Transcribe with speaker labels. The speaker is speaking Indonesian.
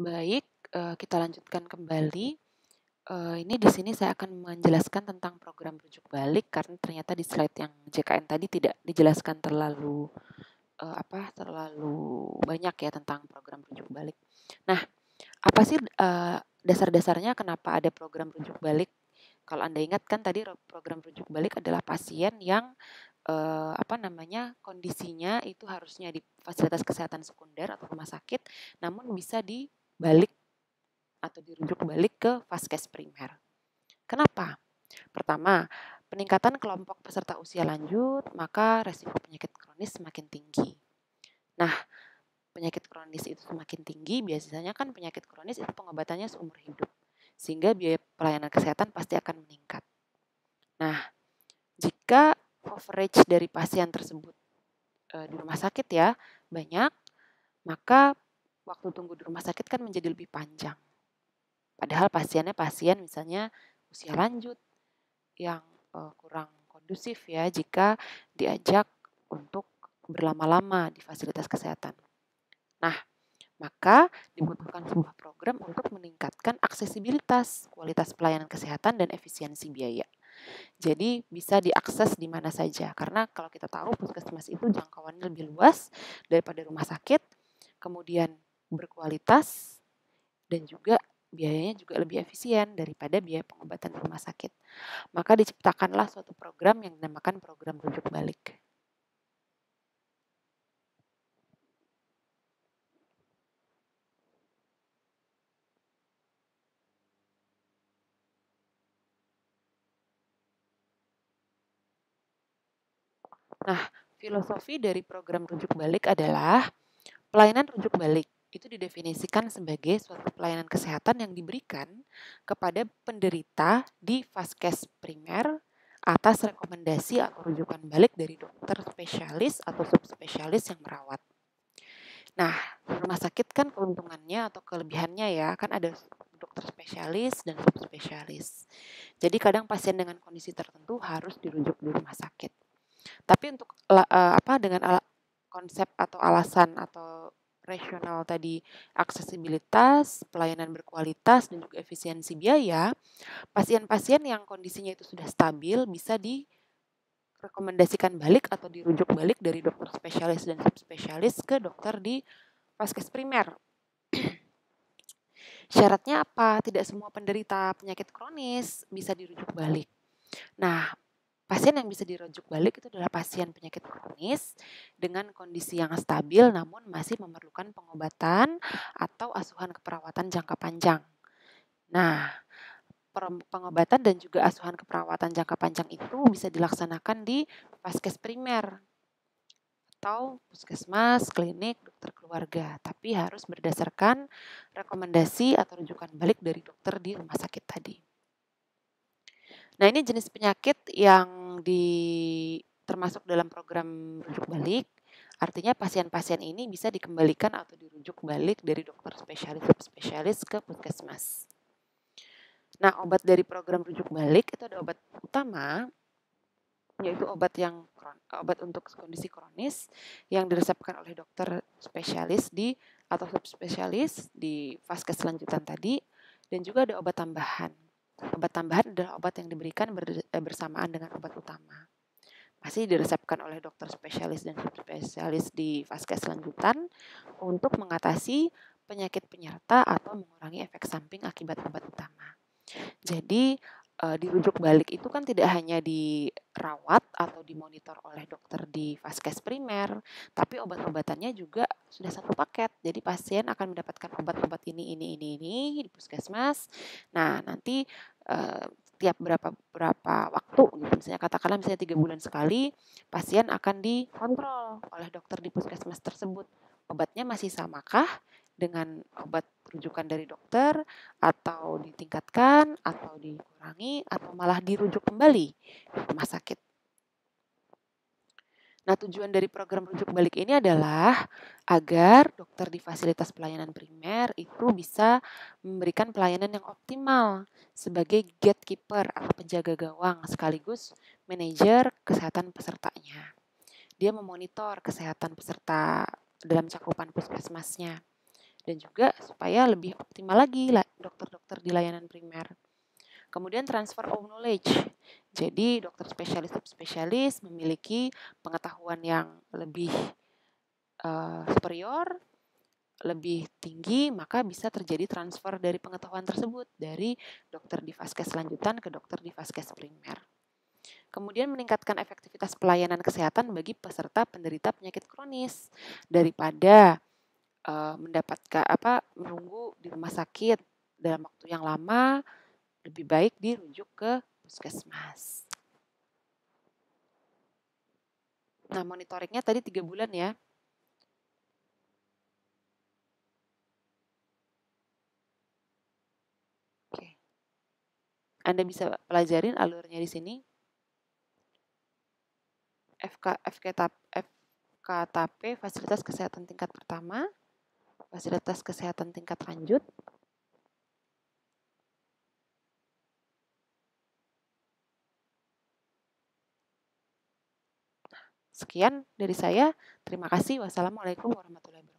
Speaker 1: Baik, kita lanjutkan kembali. Ini di sini saya akan menjelaskan tentang program rujuk balik karena ternyata di slide yang JKN tadi tidak dijelaskan terlalu banyak ya tentang program rujuk balik. Nah, apa sih dasar-dasarnya kenapa ada program rujuk balik? Kalau Anda ingat kan tadi program rujuk balik adalah pasien yang kondisinya itu harusnya di fasilitas kesehatan sekunder atau rumah sakit, namun bisa dibalik atau dirujuk balik ke vaskes primer. Kenapa? Pertama, peningkatan kelompok peserta usia lanjut, maka resiko penyakit kronis semakin tinggi. Nah, penyakit kronis itu semakin tinggi, biasanya kan penyakit kronis itu pengobatannya seumur hidup, sehingga biaya pelayanan kesehatan pasti akan meningkat. Nah, jika coverage dari pasien tersebut di rumah sakit ya banyak, maka waktu tunggu di rumah sakit kan menjadi lebih panjang. Padahal pasiennya pasien misalnya usia lanjut yang kurang kondusif ya jika diajak untuk berlama-lama di fasilitas kesehatan. Nah, maka dibutuhkan sebuah program untuk meningkatkan aksesibilitas, kualitas pelayanan kesehatan, dan efisiensi biaya. Jadi bisa diakses di mana saja, karena kalau kita tahu puskesmas itu jangkauannya lebih luas daripada rumah sakit, kemudian berkualitas, dan juga biayanya juga lebih efisien daripada biaya pengobatan di rumah sakit. Maka diciptakanlah suatu program yang dinamakan program rujuk balik. Nah, filosofi dari program rujuk balik adalah pelayanan rujuk balik itu didefinisikan sebagai suatu pelayanan kesehatan yang diberikan kepada penderita di vaskes primer atas rekomendasi atau rujukan balik dari dokter spesialis atau subspesialis yang merawat. Nah, rumah sakit kan keuntungannya atau kelebihannya ya, kan ada dokter spesialis dan subspesialis. Jadi kadang pasien dengan kondisi tertentu harus dirujuk di rumah sakit. Tapi untuk dengan konsep atau alasan atau rasional tadi aksesibilitas, pelayanan berkualitas, dan juga efisiensi biaya, pasien-pasien yang kondisinya itu sudah stabil bisa direkomendasikan balik atau dirujuk balik dari dokter spesialis dan subspesialis ke dokter di vaskes primer. Syaratnya apa? Tidak semua penderita penyakit kronis bisa dirujuk balik. Nah, pasien yang bisa dirujuk balik itu adalah pasien penyakit kronis dengan kondisi yang stabil namun masih memerlukan pengobatan atau asuhan keperawatan jangka panjang. Nah, pengobatan dan juga asuhan keperawatan jangka panjang itu bisa dilaksanakan di vaskes primer atau puskesmas, klinik, dokter keluarga, tapi harus berdasarkan rekomendasi atau rujukan balik dari dokter di rumah sakit tadi. Nah, ini jenis penyakit yang termasuk dalam program rujuk balik. Artinya pasien-pasien ini bisa dikembalikan atau dirujuk balik dari dokter spesialis subspesialis ke puskesmas. Nah, obat dari program rujuk balik itu ada obat utama, yaitu obat untuk kondisi kronis yang diresepkan oleh dokter spesialis atau subspesialis di vaskes lanjutan tadi, dan juga ada obat tambahan. Obat tambahan adalah obat yang diberikan bersamaan dengan obat utama. Masih diresepkan oleh dokter spesialis dan subspesialis di vaskes lanjutan untuk mengatasi penyakit penyerta atau mengurangi efek samping akibat obat utama. Jadi dirujuk balik itu kan tidak hanya dirawat atau dimonitor oleh dokter di vaskes primer, tapi obat-obatannya juga sudah satu paket. Jadi pasien akan mendapatkan obat-obat ini di puskesmas. Nah, nanti tiap berapa waktu gitu, misalnya 3 bulan sekali, pasien akan dikontrol oleh dokter di puskesmas tersebut. Obatnya masih samakah dengan obat rujukan dari dokter, atau ditingkatkan, atau dikurangi, atau malah dirujuk kembali ke rumah sakit. Nah, tujuan dari program rujuk balik ini adalah agar dokter di fasilitas pelayanan primer itu bisa memberikan pelayanan yang optimal sebagai gatekeeper atau penjaga gawang sekaligus manajer kesehatan pesertanya. Dia memonitor kesehatan peserta dalam cakupan puskesmasnya. dan juga supaya lebih optimal lagi dokter-dokter di layanan primer. Kemudian transfer of knowledge. Jadi dokter spesialis memiliki pengetahuan yang lebih superior, lebih tinggi, maka bisa terjadi transfer dari pengetahuan tersebut dari dokter di vaskes lanjutan ke dokter di vaskes primer. Kemudian meningkatkan efektivitas pelayanan kesehatan bagi peserta penderita penyakit kronis daripada mendapatkan menunggu di rumah sakit dalam waktu yang lama, lebih baik dirujuk ke puskesmas. Nah, monitoringnya tadi 3 bulan ya. Oke. Anda bisa pelajarin alurnya di sini. FKTP fasilitas kesehatan tingkat pertama, fasilitas kesehatan tingkat lanjut. Sekian dari saya. Terima kasih. Wassalamualaikum warahmatullahi wabarakatuh.